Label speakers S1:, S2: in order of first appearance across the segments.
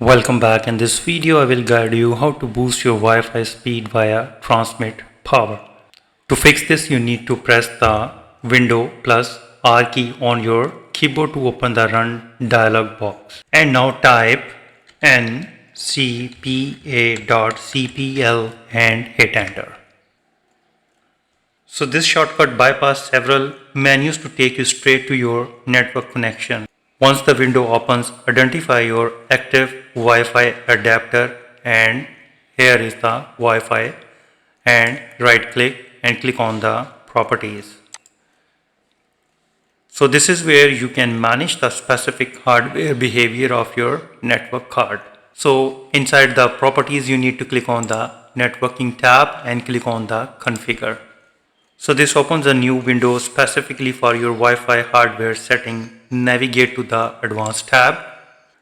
S1: Welcome back. In this video I will guide you how to boost your Wi-Fi speed via transmit power. To fix this you need to press the Window plus R key on your keyboard to open the run dialog box. And now type ncpa.cpl and hit enter. So this shortcut bypasses several menus to take you straight to your network connection. Once the window opens, identify your active Wi-Fi adapter, and here is the Wi-Fi, and right click and click on the properties. So this is where you can manage the specific hardware behavior of your network card. So inside the properties you need to click on the networking tab and click on the configure. So this opens a new window specifically for your Wi-Fi hardware setting. Navigate to the advanced tab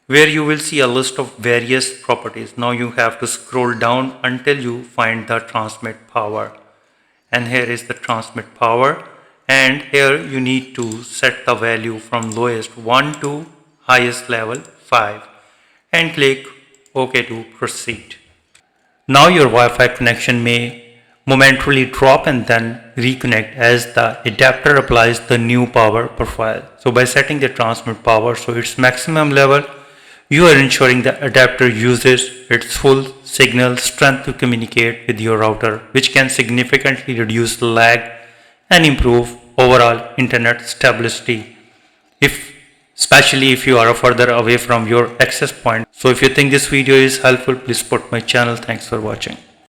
S1: where you will see a list of various properties. Now you have to scroll down until you find the transmit power, and here is the transmit power, and here you need to set the value from lowest 1 to highest level 5 and click OK to proceed. Now your Wi-Fi connection may momentarily drop and then reconnect as the adapter applies the new power profile. So by setting the transmit power so its maximum level, you are ensuring the adapter uses its full signal strength to communicate with your router, which can significantly reduce lag and improve overall internet stability, especially if you are further away from your access point. So if you think this video is helpful, please support my channel. Thanks for watching.